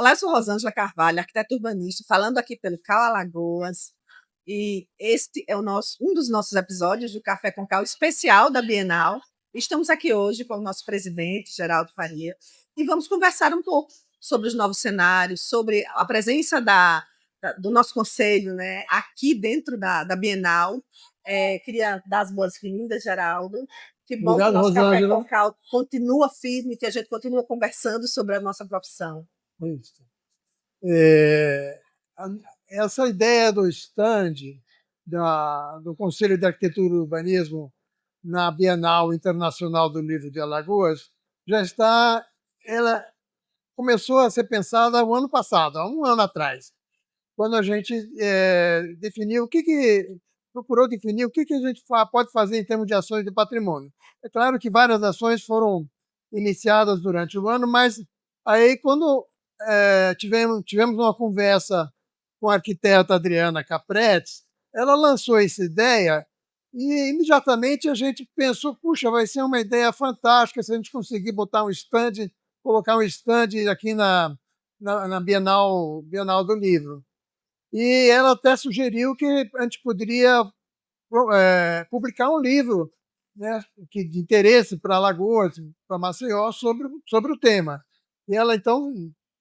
Olá, eu sou Rosângela Carvalho, arquiteta urbanista, falando aqui pelo Cal Alagoas. E este é um dos nossos episódios do Café com Cal especial da Bienal. Estamos aqui hoje com o nosso presidente, Geraldo Faria, e vamos conversar um pouco sobre os novos cenários, sobre a presença do nosso conselho, né, aqui dentro da Bienal. Queria dar as boas-vindas, Geraldo. Que bom que o Obrigado, nosso Café com Rosângela. Cal continua firme, que a gente continua conversando sobre a nossa profissão. Isso. É, a- Essa ideia do stand do Conselho de Arquitetura e Urbanismo na Bienal Internacional do Livro de Alagoas ela começou a ser pensada o ano passado, há um ano atrás, quando a gente definiu procurou definir o que a gente pode fazer em termos de ações de patrimônio. É claro que várias ações foram iniciadas durante o ano, mas aí quando tivemos uma conversa com a arquiteta Adriana Capretes, ela lançou essa ideia e imediatamente a gente pensou, puxa, vai ser uma ideia fantástica se a gente conseguir colocar um stand aqui na Bienal do Livro. E ela até sugeriu que a gente poderia publicar um livro, né, de interesse para Alagoas, para Maceió, sobre o tema. E ela, então,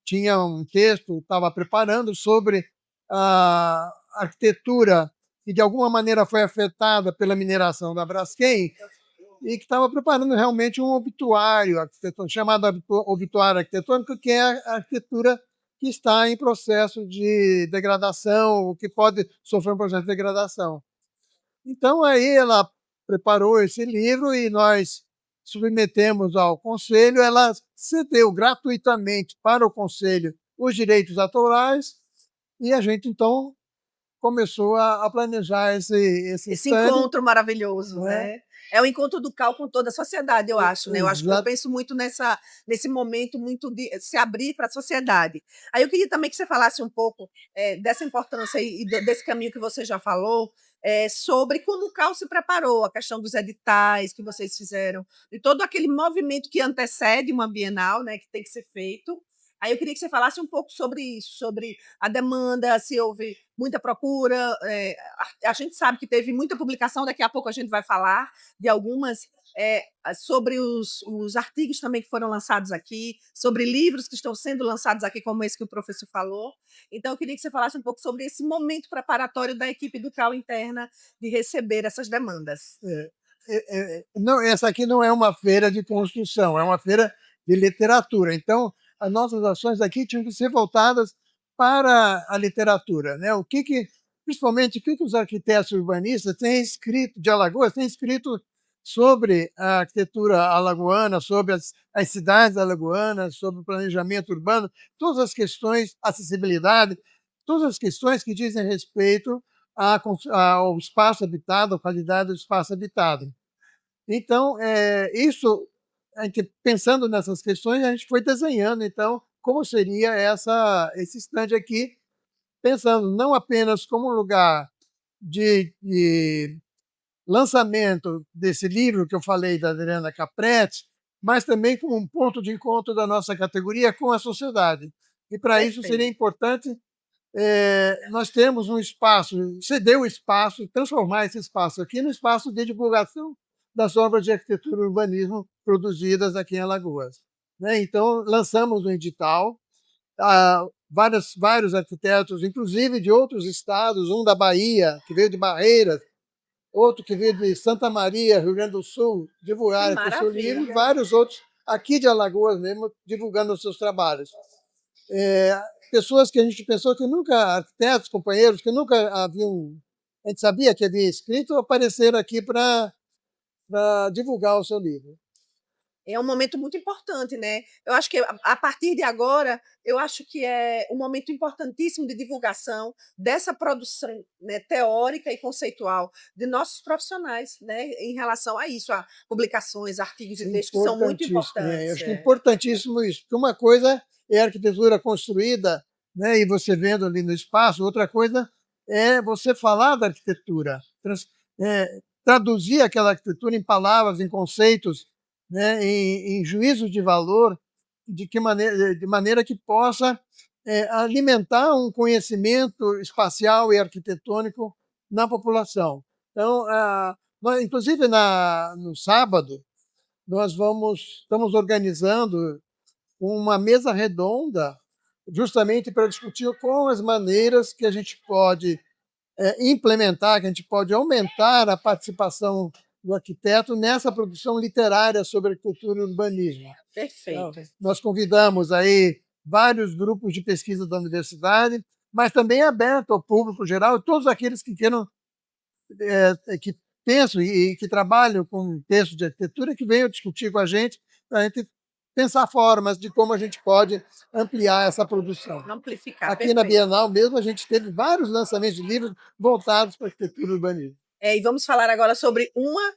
tinha um texto, estava preparando sobre a arquitetura que, de alguma maneira, foi afetada pela mineração da Braskem e que estava preparando realmente um obituário chamado obituário arquitetônico, que é a arquitetura que está em processo de degradação, ou que pode sofrer um processo de degradação. Então, aí ela preparou esse livro e nós submetemos ao Conselho. Ela cedeu gratuitamente para o Conselho os direitos autorais e a gente, então, começou a planejar esse Esse stand. encontro maravilhoso, Né? né? É o encontro do Cal com toda a sociedade, eu acho, né? Eu Exato. penso muito nesse momento muito de se abrir para a sociedade. Aí eu queria também que você falasse um pouco dessa importância desse caminho que você já falou, sobre como o Cal se preparou, a questão dos editais que vocês fizeram, e todo aquele movimento que antecede uma Bienal, né, que tem que ser feito. Aí eu queria que você falasse um pouco sobre isso, sobre a demanda, se houve muita procura. A gente sabe que teve muita publicação, daqui a pouco a gente vai falar de algumas, sobre os artigos também que foram lançados aqui, sobre livros que estão sendo lançados aqui, como esse que o professor falou. Então, eu queria que você falasse um pouco sobre esse momento preparatório da equipe do CAU interna de receber essas demandas. Não, essa aqui não é uma feira de construção, é uma feira de literatura. Então, as nossas ações aqui tinham que ser voltadas para a literatura, né? Principalmente, o que os arquitetos urbanistas têm escrito de Alagoas, têm escrito sobre a arquitetura alagoana, sobre as cidades alagoanas, sobre o planejamento urbano, todas as questões, acessibilidade, todas as questões que dizem respeito ao espaço habitado, à qualidade do espaço habitado. Então, pensando nessas questões, a gente foi desenhando, então, como seria esse stand aqui, pensando não apenas como lugar de lançamento desse livro que eu falei da Adriana Capretti, mas também como um ponto de encontro da nossa categoria com a sociedade. E para isso seria Perfeito. importante nós temos um espaço, ceder o espaço, transformar esse espaço aqui no espaço de divulgação das obras de arquitetura e urbanismo produzidas aqui em Alagoas. Né? Então, lançamos um edital, vários arquitetos, inclusive de outros estados, um da Bahia, que veio de Barreiras, outro que veio de Santa Maria, Rio Grande do Sul, Que divulgaram aqui o seu livro, e maravilha. vários outros aqui de Alagoas mesmo, divulgando os seus trabalhos. Pessoas que a gente pensou que nunca, arquitetos, companheiros, que nunca haviam, a gente sabia que havia escrito, apareceram aqui para divulgar o seu livro. É um momento muito importante, né? Eu acho que a partir de agora, eu acho que é um momento importantíssimo de divulgação dessa produção, né, teórica e conceitual de nossos profissionais, né, em relação a isso, a publicações, artigos e textos que são muito Importantíssimo, eu importantes. acho que é importantíssimo isso, porque uma coisa é a arquitetura construída, né, e você vendo ali no espaço, outra coisa é você falar da arquitetura, traduzir aquela arquitetura em palavras, em conceitos, né, em juízos de valor, de maneira que possa alimentar um conhecimento espacial e arquitetônico na população. Então, inclusive no sábado, nós estamos organizando uma mesa redonda justamente para discutir com as maneiras que a gente pode implementar, que a gente pode aumentar a participação do arquiteto nessa produção literária sobre arquitetura e urbanismo. Então, Perfeito. nós convidamos aí vários grupos de pesquisa da universidade, mas também é aberto ao público geral, todos aqueles que queiram, que pensam e que trabalham com texto de arquitetura, que venham discutir com a gente, para a gente pensar formas de como a gente pode ampliar essa produção. Amplificar, Aqui na perfeito. Bienal mesmo, a gente teve vários lançamentos de livros voltados para arquitetura e urbanismo. E vamos falar agora sobre uma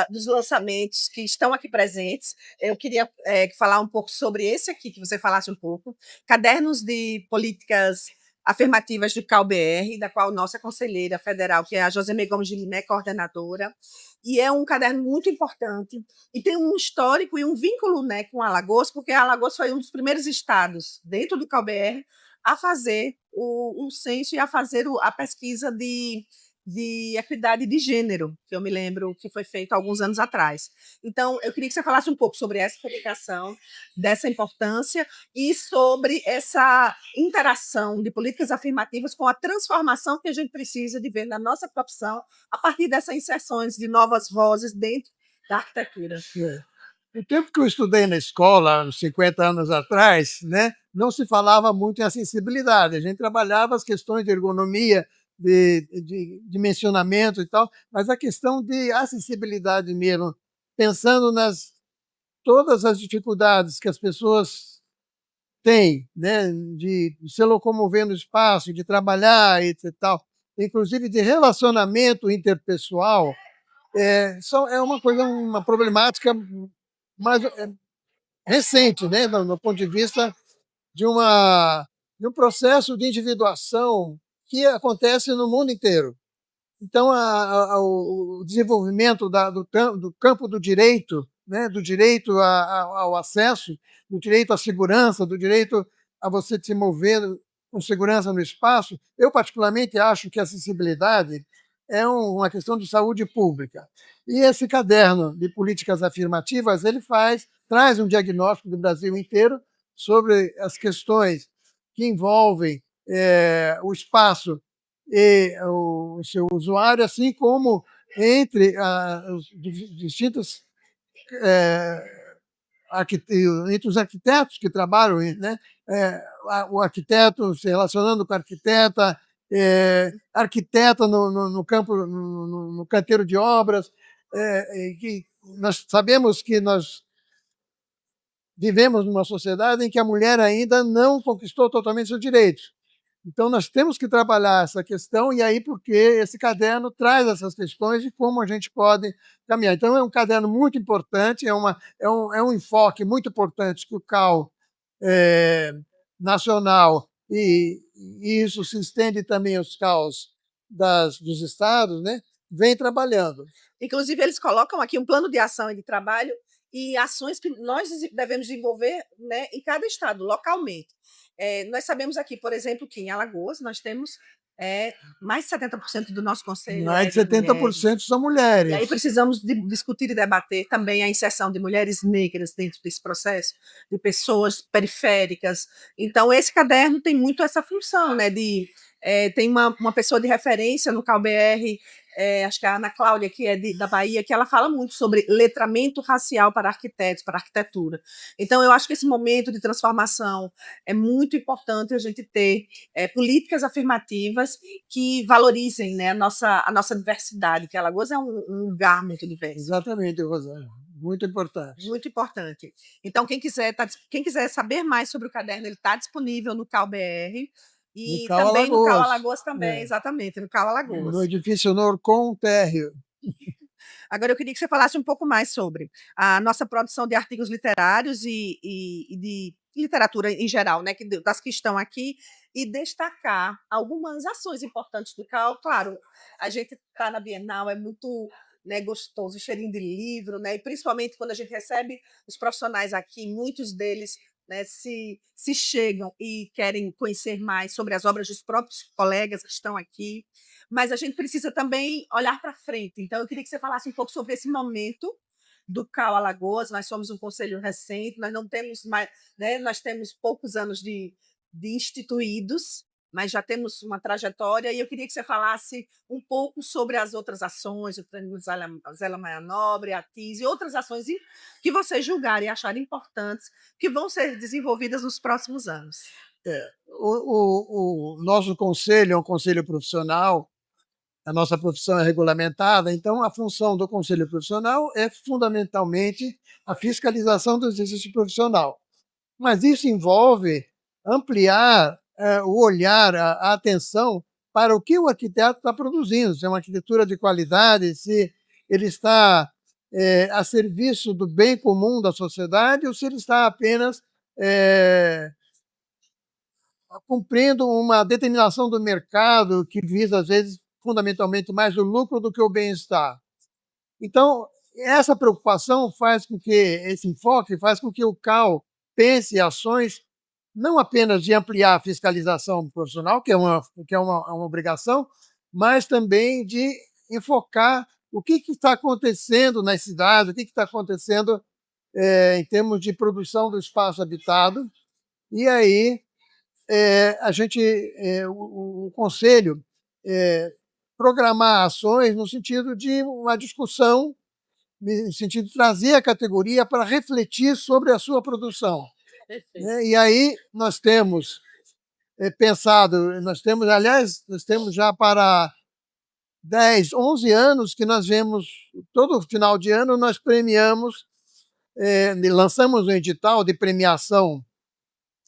dos lançamentos que estão aqui presentes. Eu queria falar um pouco sobre esse aqui, que você falasse um pouco, Cadernos de Políticas Afirmativas do CalBR, da qual nossa conselheira federal, que é a Josemê Gomes de Limé, coordenadora, e é um caderno muito importante, e tem um histórico e um vínculo, né, com Alagoas, porque Alagoas foi um dos primeiros estados dentro do CalBR a fazer o censo e a fazer a pesquisa de equidade de gênero, que eu me lembro que foi feito há alguns anos atrás. Então, eu queria que você falasse um pouco sobre essa publicação, dessa importância e sobre essa interação de políticas afirmativas com a transformação que a gente precisa de ver na nossa profissão a partir dessas inserções de novas vozes dentro da arquitetura. No tempo que eu estudei na escola, uns 50 anos atrás, né, não se falava muito em acessibilidade. A gente trabalhava as questões de ergonomia, de dimensionamento e tal, mas a questão de acessibilidade mesmo, pensando todas as dificuldades que as pessoas têm, né, de se locomover no espaço, de trabalhar e tal, inclusive de relacionamento interpessoal, uma problemática mais recente, né, do ponto de vista de um processo de individuação que acontece no mundo inteiro. Então, o desenvolvimento do campo do direito, né, do direito ao acesso, do direito à segurança, do direito a você se mover com segurança no espaço, eu particularmente acho que a acessibilidade é uma questão de saúde pública. E esse caderno de políticas afirmativas, ele traz um diagnóstico do Brasil inteiro sobre as questões que envolvem o espaço e o seu usuário, assim como entre os distintos entre os arquitetos que trabalham, né? O arquiteto se relacionando com a arquiteta, arquiteta no campo, no canteiro de obras, que nós sabemos que nós vivemos numa sociedade em que a mulher ainda não conquistou totalmente seus direitos. Então, nós temos que trabalhar essa questão, e aí porque esse caderno traz essas questões de como a gente pode caminhar. Então, é um caderno muito importante, é um enfoque muito importante que o CAL nacional, e isso se estende também aos CAUs dos estados, né, vem trabalhando. Inclusive, eles colocam aqui um plano de ação e de trabalho e ações que nós devemos desenvolver, né, em cada estado, localmente. Nós sabemos aqui, por exemplo, que em Alagoas nós temos mais de 70% do nosso conselho Mais de de mulheres. 70% são E aí mulheres. precisamos discutir e debater também a inserção de mulheres negras dentro desse processo, de pessoas periféricas. Então, esse caderno tem muito essa função, né? Tem uma pessoa de referência no CalBR, acho que é a Ana Cláudia, que é da Bahia, que ela fala muito sobre letramento racial para arquitetos, para arquitetura. Então, eu acho que esse momento de transformação é muito importante a gente ter políticas afirmativas que valorizem, né, a nossa diversidade, que Alagoas é um lugar muito diverso. Exatamente, Rosana. Muito importante. Muito importante. Então, quem quiser saber mais sobre o caderno, ele está disponível no CalBR e também no Cal Alagoas também, exatamente, no Cal Alagoas. No edifício Norcom Térreo. Agora, eu queria que você falasse um pouco mais sobre a nossa produção de artigos literários e de literatura em geral, né, das que estão aqui, e destacar algumas ações importantes do CAL. Claro, a gente está na Bienal, é muito, né, gostoso, cheirinho de livro, né, e principalmente quando a gente recebe os profissionais aqui, muitos deles né, se chegam e querem conhecer mais sobre as obras dos próprios colegas que estão aqui, mas a gente precisa também olhar para frente. Então, eu queria que você falasse um pouco sobre esse momento do CAU Alagoas. Nós somos um conselho recente, nós não temos mais, né, nós temos poucos anos de instituídos, mas já temos uma trajetória, e eu queria que você falasse um pouco sobre as outras ações, o Prêmio Zélia Maia Nobre, a TIS e outras ações que vocês julgarem e acharem importantes, que vão ser desenvolvidas nos próximos anos. O nosso conselho é um conselho profissional, a nossa profissão é regulamentada, então a função do conselho profissional é fundamentalmente a fiscalização do exercício profissional. Mas isso envolve ampliar o olhar, a atenção para o que o arquiteto está produzindo, se é uma arquitetura de qualidade, se ele está a serviço do bem comum da sociedade ou se ele está apenas cumprindo uma determinação do mercado que visa, às vezes, fundamentalmente mais o lucro do que o bem-estar. Então, essa preocupação faz com que, esse enfoque faz com que o CAU pense ações não apenas de ampliar a fiscalização profissional, que é uma obrigação, mas também de enfocar o que está acontecendo nas cidades, o que está acontecendo em termos de produção do espaço habitado. E aí o Conselho programar ações no sentido de uma discussão, no sentido de trazer a categoria para refletir sobre a sua produção. E aí nós temos pensado, aliás, nós temos já para 10, 11 anos que nós vemos, todo final de ano nós premiamos, lançamos um edital de premiação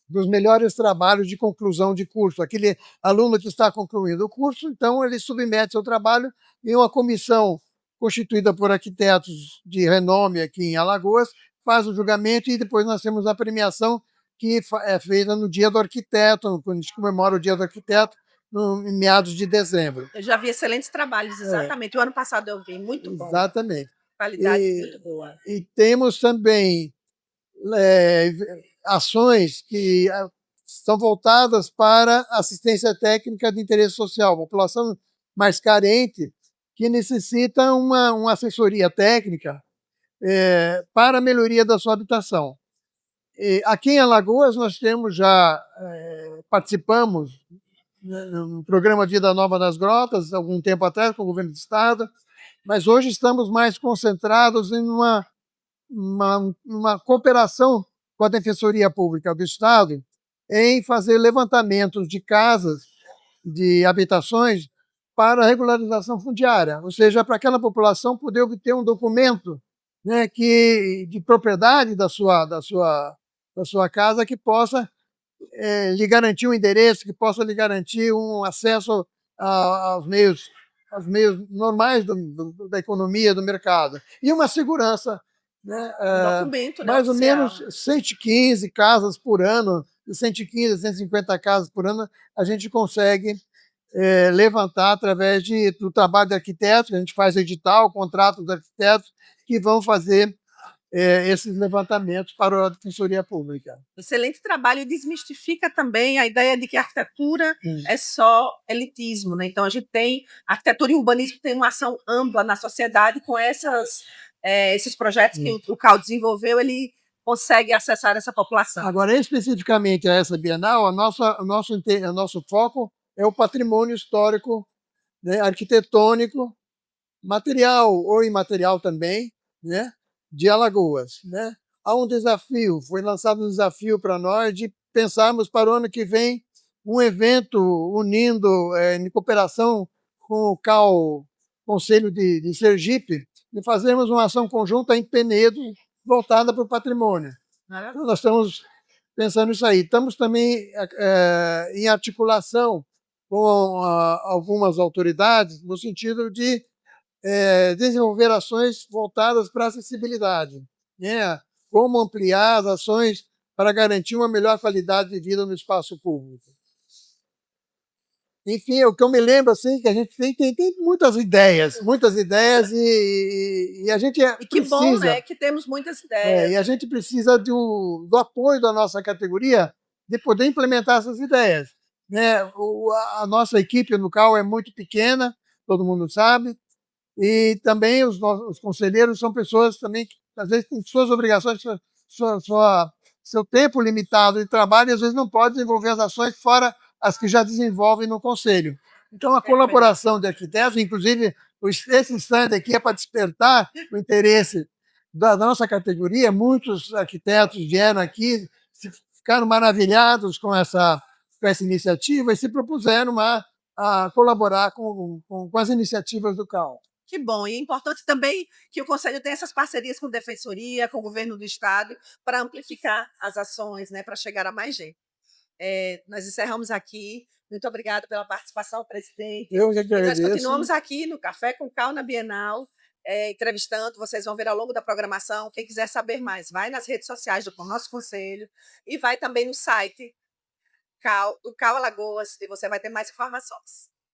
dos melhores trabalhos de conclusão de curso. Aquele aluno que está concluindo o curso, então ele submete seu trabalho em uma comissão constituída por arquitetos de renome aqui em Alagoas, faz o julgamento e depois nós temos a premiação que é feita no Dia do Arquiteto, quando a gente comemora o Dia do Arquiteto, em meados de dezembro. Eu já vi excelentes trabalhos, exatamente. O ano passado eu vi, muito bom. Exatamente. Qualidade muito boa. E temos também ações que são voltadas para assistência técnica de interesse social, população mais carente que necessita uma assessoria técnica para a melhoria da sua habitação. Aqui em Alagoas nós temos participamos no programa Vida Nova das Grotas, algum tempo atrás, com o governo do estado, mas hoje estamos mais concentrados em uma cooperação com a Defensoria Pública do Estado em fazer levantamentos de casas, de habitações, para regularização fundiária, ou seja, para aquela população poder obter um documento, né, de propriedade da sua casa que possa lhe garantir um endereço, que possa lhe garantir um acesso aos meios normais da economia, do mercado. E uma segurança. Né, documento, mais ou oficial. Menos 115 casas por ano, de 115 a 150 casas por ano, a gente consegue levantar através do trabalho de arquitetos, a gente faz edital, contrato dos arquitetos que vão fazer esses levantamentos para a Defensoria Pública. Excelente trabalho e desmistifica também a ideia de que a arquitetura é só elitismo, né? Então a gente tem arquitetura e urbanismo tem uma ação ampla na sociedade com esses projetos que o CAU desenvolveu, ele consegue acessar essa população. Agora, especificamente a essa Bienal, o nosso foco é o patrimônio histórico, né, arquitetônico, material ou imaterial também, né, de Alagoas. Né? Há um desafio, foi lançado um desafio para nós de pensarmos para o ano que vem um evento unindo, em cooperação com o CAU, Conselho de Sergipe, de fazermos uma ação conjunta em Penedo voltada para o patrimônio. Então, nós estamos pensando nisso aí. Estamos também em articulação com algumas autoridades no sentido de desenvolver ações voltadas para a acessibilidade, né? Como ampliar as ações para garantir uma melhor qualidade de vida no espaço público. Enfim, o que eu me lembro assim que a gente tem muitas ideias e a gente E que bom, precisa né, que temos muitas e ideias. a gente precisa do apoio da nossa categoria de poder implementar essas ideias, né? A nossa equipe no CAL é muito pequena, todo mundo sabe, e também os conselheiros são pessoas também que às vezes têm suas obrigações, seu tempo limitado de trabalho e às vezes não pode desenvolver as ações fora as que já desenvolvem no conselho. Então, a Perfeito. colaboração de arquitetos, inclusive esse stand aqui é para despertar o interesse da nossa categoria. Muitos arquitetos vieram aqui, ficaram maravilhados com essa iniciativa e se propuseram a colaborar com as iniciativas do CAL. Que bom. E é importante também que o Conselho tenha essas parcerias com a Defensoria, com o governo do Estado, para amplificar as ações, né, para chegar a mais gente. Nós encerramos aqui. Muito obrigada pela participação, presidente. Eu que E nós agradeço. continuamos aqui no Café com Cal na Bienal, entrevistando. Vocês vão ver ao longo da programação. Quem quiser saber mais, vai nas redes sociais do nosso conselho e vai também no site do Cal Alagoas, e você vai ter mais informações.